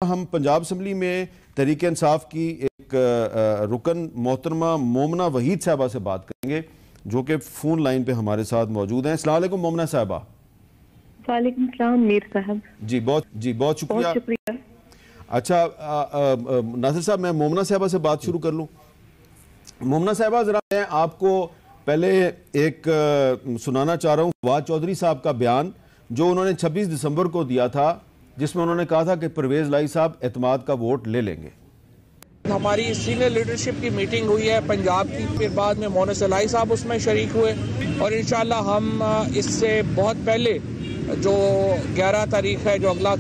हम पंजाब असम्बली में तहरीक इंसाफ की एक रुकन मोहतरमा मोमना वहीद साहबा से बात करेंगे जो कि फ़ोन लाइन पे हमारे साथ मौजूद हैं। अस्सलाम वालेकुम मोमना साहबा। वालेकुम सलाम मीर साहब। जी बहुत शुक्रिया। अच्छा नासिर साहब, मैं मोमना साहबा से बात शुरू कर लूँ। मोमना साहबा, ज़रा मैं आपको पहले एक सुनाना चाह रहा हूँ फवाद चौधरी साहब का बयान जो उन्होंने 26 दिसंबर को दिया था, जिसमें उन्होंने कहा था कि परवेज़ लाई साहब एतमाद का वोट ले लेंगे। हमारी सीनियर लीडरशिप की मीटिंग हुई है पंजाब की, फिर बाद में मोहन लाई साहब उसमें शरीक हुए और इंशाल्लाह हम इससे बहुत पहले जो 11 तारीख है जो अगला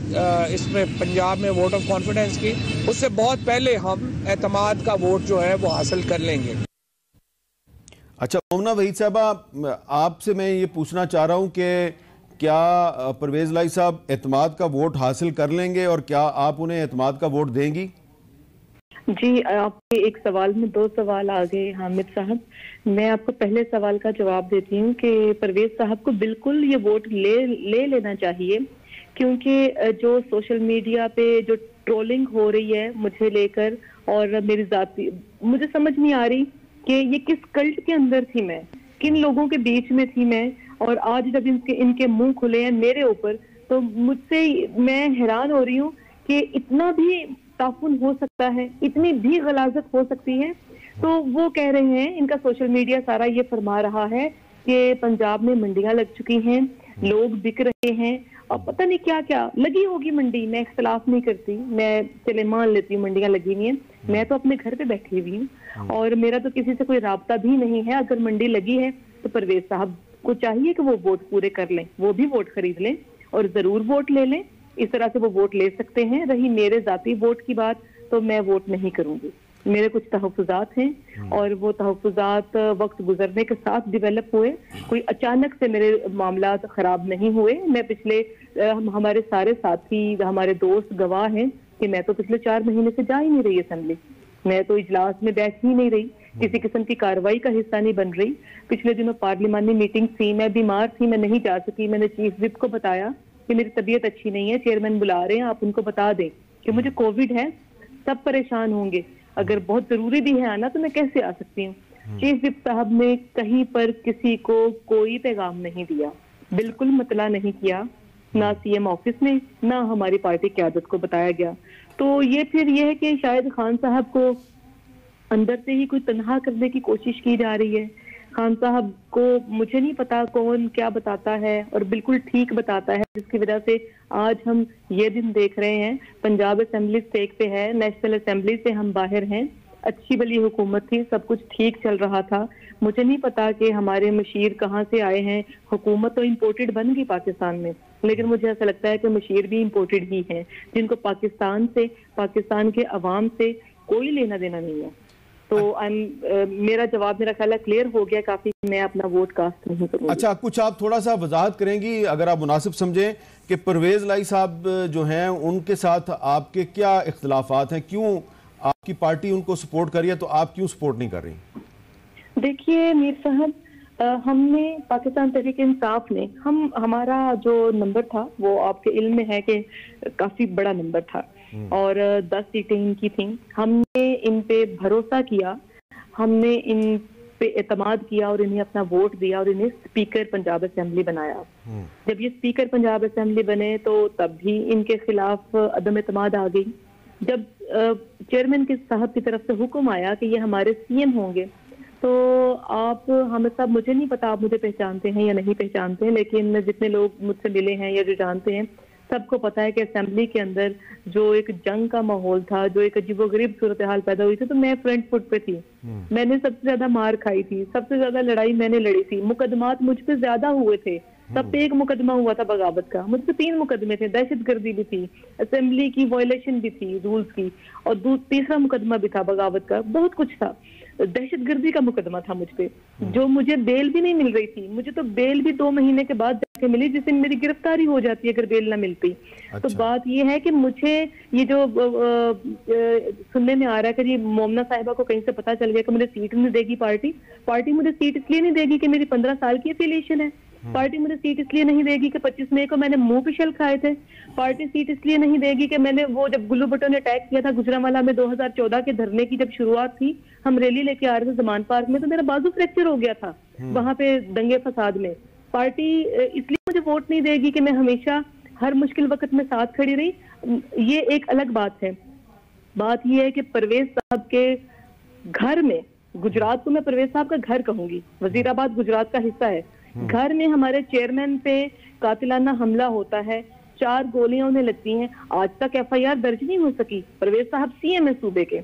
इसमें पंजाब में वोट ऑफ कॉन्फिडेंस की, उससे बहुत पहले हम एतमाद का वोट जो है वो हासिल कर लेंगे। अच्छा मोमना वहीद साहबा, आपसे मैं ये पूछना चाह रहा हूँ कि क्या परवेज़ लाई साहब एतमाद का वोट हासिल कर लेंगे और क्या आप उन्हें एतमाद का वोट देंगी? जी, आपके एक सवाल में दो सवाल आ गए हामिद साहब। मैं आपको पहले सवाल का जवाब देती हूँ कि परवेज साहब को बिल्कुल ये वोट ले लेना चाहिए, क्योंकि जो सोशल मीडिया पे जो ट्रोलिंग हो रही है मुझे लेकर और मेरी जाती, मुझे समझ नहीं आ रही कि ये किस कल्ट के अंदर थी मैं, किन लोगों के बीच में थी मैं, और आज जब इनके मुंह खुले हैं मेरे ऊपर तो मुझसे मैं हैरान हो रही हूँ कि इतना भी ताफुन हो सकता है, इतनी भी गलाजत हो सकती है। तो वो कह रहे हैं, इनका सोशल मीडिया सारा ये फरमा रहा है कि पंजाब में मंडियां लग चुकी हैं, लोग बिक रहे हैं और पता नहीं क्या क्या लगी होगी मंडी। मैं इख्तलाफ नहीं करती, मैं चले मान लेती हूँ मंडियां लगी नहीं है, मैं तो अपने घर पे बैठी हुई हूँ और मेरा तो किसी से कोई राब्ता भी नहीं है। अगर मंडी लगी है तो परवेज साहब को चाहिए कि वो वोट पूरे कर लें, वो भी वोट खरीद लें और जरूर वोट ले लें। इस तरह से वो वोट ले सकते हैं। रही मेरे जाती वोट की बात, तो मैं वोट नहीं करूंगी। मेरे कुछ तहफ़्फ़ुज़ात हैं और वो तहफ़्फ़ुज़ात वक्त गुजरने के साथ डेवलप हुए, कोई अचानक से मेरे मामला खराब नहीं हुए। मैं पिछले हमारे सारे साथी, हमारे दोस्त गवाह हैं कि मैं तो पिछले 4 महीने से जा ही नहीं रही असेंबली, मैं तो इजलास में बैठ ही नहीं रही, किसी किस्म की कार्रवाई का हिस्सा नहीं बन रही। पिछले दिनों पार्लिमानी मीटिंग थी, मैं बीमार थी, मैं नहीं जा सकी। मैंने चीफ विप को बताया कि मेरी तबीयत अच्छी नहीं है, चेयरमैन बुला रहे हैं, आप उनको बता दें कि मुझे कोविड है, सब परेशान होंगे, अगर बहुत जरूरी भी है आना तो मैं कैसे आ सकती हूँ। चीफ विप साहब ने कहीं पर किसी को कोई पैगाम नहीं दिया, बिल्कुल मतला नहीं किया, ना सीएम ऑफिस में ना हमारी पार्टी क़यादत को बताया गया। तो ये फिर ये है कि शायद खान साहब को अंदर से ही कोई तनहा करने की कोशिश की जा रही है। खान साहब को मुझे नहीं पता कौन क्या बताता है और बिल्कुल ठीक बताता है, जिसकी वजह से आज हम ये दिन देख रहे हैं। पंजाब असेंबली स्टेक पे है, नेशनल असेंबली से हम बाहर हैं, अच्छी भली हुकूमत थी, सब कुछ ठीक चल रहा था। मुझे नहीं पता कि हमारे मशीर कहाँ से आए हैं। हुकूमत तो इम्पोर्टेड बन गई पाकिस्तान में, लेकिन मुझे ऐसा लगता है कि मशीर भी इम्पोर्टेड ही है, जिनको पाकिस्तान से, पाकिस्तान के अवाम से कोई लेना देना नहीं है। तो मेरा जवाब, मेरा ख्याल क्लियर हो गया काफी, मैं अपना वोट कास्ट नहीं करूंगी। अच्छा, कुछ आप थोड़ा सा वजाहत करेंगी अगर आप मुनासिब समझें कि परवेज लाई साहब जो हैं उनके साथ आपके क्या इख्तिलाफात हैं, क्यों आपकी पार्टी उनको सपोर्ट कर रही है तो आप क्यों सपोर्ट नहीं कर रही? देखिए मीर साहब, हमने पाकिस्तान तहरीक इंसाफ ने हमारा जो नंबर था वो आपके इल्म में है कि काफी बड़ा नंबर था और 10 सीटें इनकी थी। हमने इन पे भरोसा किया, हमने इन पे एतमाद किया और इन्हें अपना वोट दिया और इन्हें स्पीकर पंजाब असेंबली बनाया। जब ये स्पीकर पंजाब असेंबली बने तो तब भी इनके खिलाफ अदम एतमाद आ गई। जब चेयरमैन के साहब की तरफ से हुक्म आया कि ये हमारे सीएम होंगे, तो आप हामिद साहब, मुझे नहीं पता आप मुझे पहचानते हैं या नहीं पहचानते हैं, लेकिन जितने लोग मुझसे मिले हैं या जो जानते हैं सबको पता है कि असेंबली के अंदर जो एक जंग का माहौल था, जो एक अजीबोगरीब सूरत हाल पैदा हुई थी, तो मैं फ्रंट फुट पे थी। मैंने सबसे ज्यादा मार खाई थी, सबसे ज्यादा लड़ाई मैंने लड़ी थी, मुकदमात मुझ पे ज्यादा हुए थे। सब पे एक मुकदमा हुआ था बगावत का, मुझ पे 3 मुकदमे थे, दहशतगर्दी भी थी, असेंबली की वायलेशन भी थी रूल्स की, और तीसरा मुकदमा भी था बगावत का, बहुत कुछ था। दहशतगर्दी का मुकदमा था मुझ पे, जो मुझे बेल भी नहीं मिल रही थी। मुझे तो बेल भी 2 महीने के बाद जाके मिली, जिस दिन मेरी गिरफ्तारी हो जाती है अगर बेल ना मिलती। अच्छा। तो बात ये है कि मुझे ये जो सुनने में आ रहा है कि जी मोमना साहिबा को कहीं से पता चल गया कि मुझे सीट नहीं देगी पार्टी मुझे सीट इसलिए नहीं देगी कि मेरी 15 साल की एफिलिएशन है। पार्टी मुझे सीट इसलिए नहीं देगी कि 25 मई को मैंने मुंह पे शल खाए थे। पार्टी सीट इसलिए नहीं देगी कि मैंने वो जब गुल्लू भट्टो ने अटैक किया था गुजरांवाला में 2014 के धरने की जब शुरुआत थी, हम रैली लेके आ रहे थे जमान पार्क में, तो मेरा बाजू फ्रैक्चर हो गया था वहां पे दंगे फसाद में। पार्टी इसलिए मुझे वोट नहीं देगी कि मैं हमेशा हर मुश्किल वक्त में साथ खड़ी रही, ये एक अलग बात है। बात ये है कि परवेज साहब के घर में, गुजरात को मैं परवेज साहब का घर कहूंगी, वजीराबाद गुजरात का हिस्सा है, घर में हमारे चेयरमैन पे कातिलाना हमला होता है, 4 गोलियां उन्हें लगती हैं, आज तक FIR दर्ज नहीं हो सकी। परवेज साहब CM है सूबे के,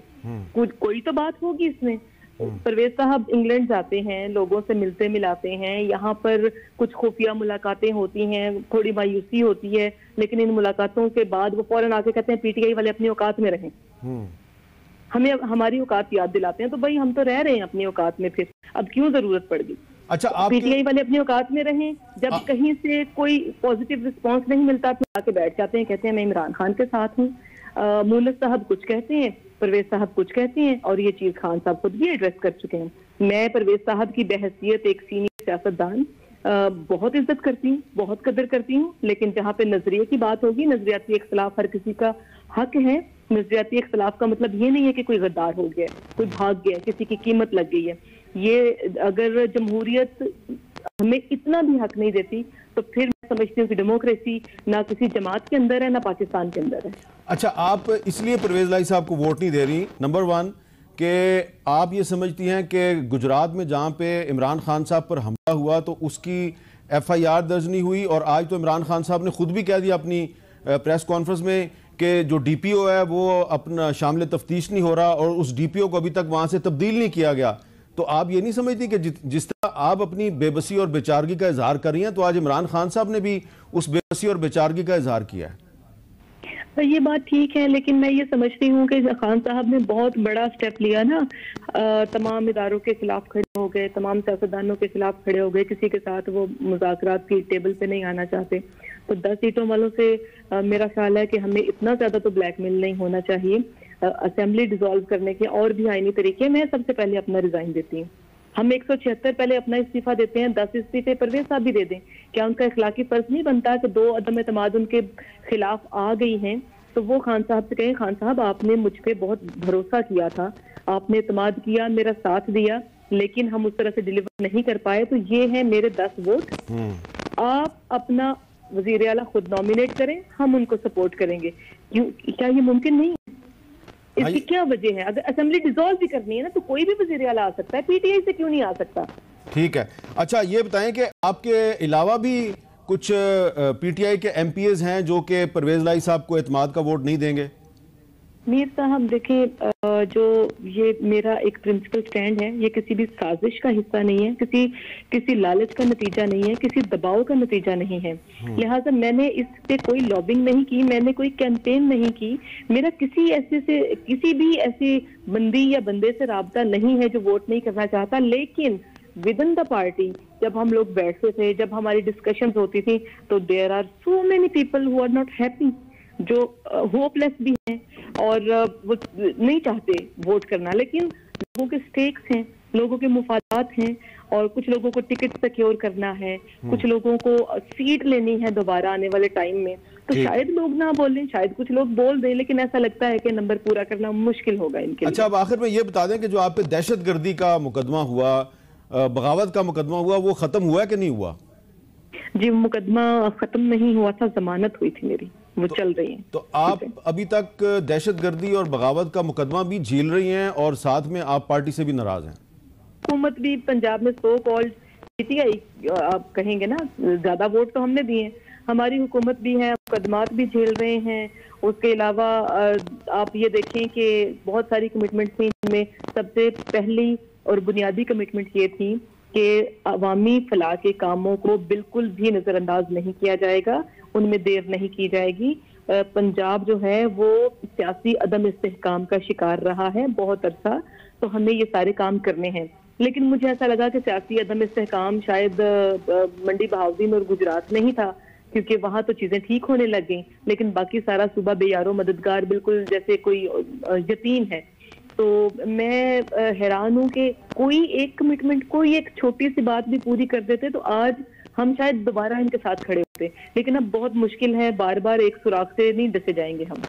कोई तो बात होगी इसमें। परवेज साहब इंग्लैंड जाते हैं, लोगों से मिलते मिलाते हैं, यहाँ पर कुछ खुफिया मुलाकातें होती हैं, थोड़ी मायूसी होती है, लेकिन इन मुलाकातों के बाद वो फौरन आके कहते हैं PTI वाले अपनी औकात में रहें, हमें हमारी औकात याद दिलाते हैं। तो भाई हम तो रह रहे हैं अपनी औकात में, फिर अब क्यों जरूरत पड़ गई। अच्छा, PTI वाले अपनी औकात में रहें, जब कहीं से कोई पॉजिटिव रिस्पांस नहीं मिलता तो आके बैठ जाते हैं, कहते हैं मैं इमरान खान के साथ हूँ। मुल्क साहब कुछ कहते हैं, परवेज साहब कुछ कहते हैं, और ये चीज खान साहब खुद भी एड्रेस कर चुके हैं। मैं परवेज साहब की बहैसियत एक सीनियर सियासतदान बहुत इज्जत करती हूँ, बहुत कदर करती हूँ, लेकिन जहाँ पे नजरिए की बात होगी, नजरियाती इख्तलाफ हर किसी का हक है। नजरियाती इख्तलाफ का मतलब ये नहीं है कि कोई गद्दार हो गया, कोई भाग गया, किसी की कीमत लग गई है। ये अगर जमहूरियत हमें इतना भी हक नहीं देती तो फिर मैं समझती हूँ कि डेमोक्रेसी ना किसी जमात के अंदर है ना पाकिस्तान के अंदर है। अच्छा, आप इसलिए परवेज लाई साहब को वोट नहीं दे रही, नंबर 1 कि आप ये समझती हैं कि गुजरात में जहाँ पे इमरान खान साहब पर हमला हुआ तो उसकी FIR दर्ज नहीं हुई, और आज तो इमरान खान साहब ने खुद भी कह दिया अपनी प्रेस कॉन्फ्रेंस में कि जो DPO है वो अपना शामिल तफ्तीश नहीं हो रहा और उस DPO को अभी तक वहाँ से तब्दील नहीं किया गया। तो आप ये नहीं समझती कि जिस तरह आप अपनी बेबसी और बेचारगी का इजहार कर रही हैं, तो आज इमरान खान साहब ने भी उस बेबसी और बेचारगी का इजहार किया है? ये बात ठीक है, लेकिन मैं ये समझती हूँ कि खान साहब ने बहुत बड़ा स्टेप लिया ना, तमाम इदारों के खिलाफ खड़े हो गए, तमाम सियासतदानों के खिलाफ खड़े हो गए, किसी के साथ वो मुज़ाकरात की टेबल पे नहीं आना चाहते। तो 10 सीटों वालों से मेरा ख्याल है कि हमें इतना ज्यादा तो ब्लैकमेल नहीं होना चाहिए। असेंबली डिसॉल्व करने के और भी आईनी तरीके, मैं सबसे पहले अपना रिजाइन देती हूँ। हम 176 पहले अपना इस्तीफा देते हैं, 10 इस्तीफे परवेज साहब भी दे दें। क्या उनका इखलाकी फर्ज नहीं बनता कि 2 अदम एतमाद उनके खिलाफ आ गई हैं तो वो खान साहब से कहें, खान साहब आपने मुझ पे बहुत भरोसा किया था, आपने एतमाद किया, मेरा साथ दिया, लेकिन हम उस तरह से डिलीवर नहीं कर पाए, तो ये है मेरे 10 वोट। आप अपना वजीर आला खुद नॉमिनेट करें, हम उनको सपोर्ट करेंगे। क्यों, क्या ये मुमकिन नहीं है? इसकी क्या वजह है? अगर असेंबली डिसॉल्व भी करनी है ना तो कोई भी वजीर आला आ सकता है, PTI से क्यों नहीं आ सकता? ठीक है। अच्छा, ये बताएं कि आपके अलावा भी कुछ PTI के MPs हैं जो कि परवेज लाई साहब को एतमाद का वोट नहीं देंगे? मीर साहब देखें, जो ये मेरा एक प्रिंसिपल स्टैंड है, ये किसी भी साजिश का हिस्सा नहीं है, किसी लालच का नतीजा नहीं है, किसी दबाव का नतीजा नहीं है। लिहाजा मैंने इस पे कोई लॉबिंग नहीं की, मैंने कोई कैंपेन नहीं की, मेरा किसी भी ऐसे बंदी या बंदे से राब्ता नहीं है जो वोट नहीं करना चाहता। लेकिन विद इन द पार्टी जब हम लोग बैठते थे, जब हमारी डिस्कशंस होती थी, तो there are so many people who are not happy, जो होपलेस भी हैं और वो नहीं चाहते वोट करना, लेकिन लोगों के स्टेक्स हैं, लोगों के मुफादात हैं, और कुछ लोगों को टिकट सिक्योर करना है, कुछ लोगों को सीट लेनी है दोबारा आने वाले टाइम में। तो शायद लोग ना बोलें, शायद कुछ लोग बोल दें, लेकिन ऐसा लगता है कि नंबर पूरा करना मुश्किल होगा इनके। अच्छा, अब आखिर में ये बता दें कि जो आप पे दहशतगर्दी का मुकदमा हुआ, बगावत का मुकदमा हुआ, वो खत्म हुआ कि नहीं हुआ? जी, मुकदमा खत्म नहीं हुआ था, जमानत हुई थी मेरी, वो चल रही है। तो आप अभी तक दहशतगर्दी और बगावत का मुकदमा भी झेल रही हैं और साथ में आप पार्टी से भी नाराज हैं? हुकूमत भी पंजाब में सो कॉल्ड PTI आप कहेंगे ना, ज्यादा वोट तो हमने दिए हैं, हमारी हुकूमत भी है, मुकदमात भी झेल रहे हैं। उसके अलावा आप ये देखें कि बहुत सारी कमिटमेंट थी, जिनमें सबसे पहली और बुनियादी कमिटमेंट ये थी कि अवामी फलाह के कामों को बिल्कुल भी नजरअंदाज नहीं किया जाएगा, उनमें देर नहीं की जाएगी। पंजाब जो है वो सियासी अदम इस्तेहकाम का शिकार रहा है बहुत अरसा, तो हमें ये सारे काम करने हैं। लेकिन मुझे ऐसा लगा कि सियासी अदम इस्तेहकाम शायद मंडी बहाउद्दीन और गुजरात में ही था, क्योंकि वहां तो चीजें ठीक होने लग गई, लेकिन बाकी सारा सूबा बेयारो मददगार बिल्कुल जैसे कोई यतीम है। तो मैं हैरान हूं कि कोई एक कमिटमेंट, कोई एक छोटी सी बात भी पूरी कर देते तो आज हम शायद दोबारा इनके साथ खड़े होते, लेकिन अब बहुत मुश्किल है, बार बार एक सुराख से नहीं डसे जाएंगे हम।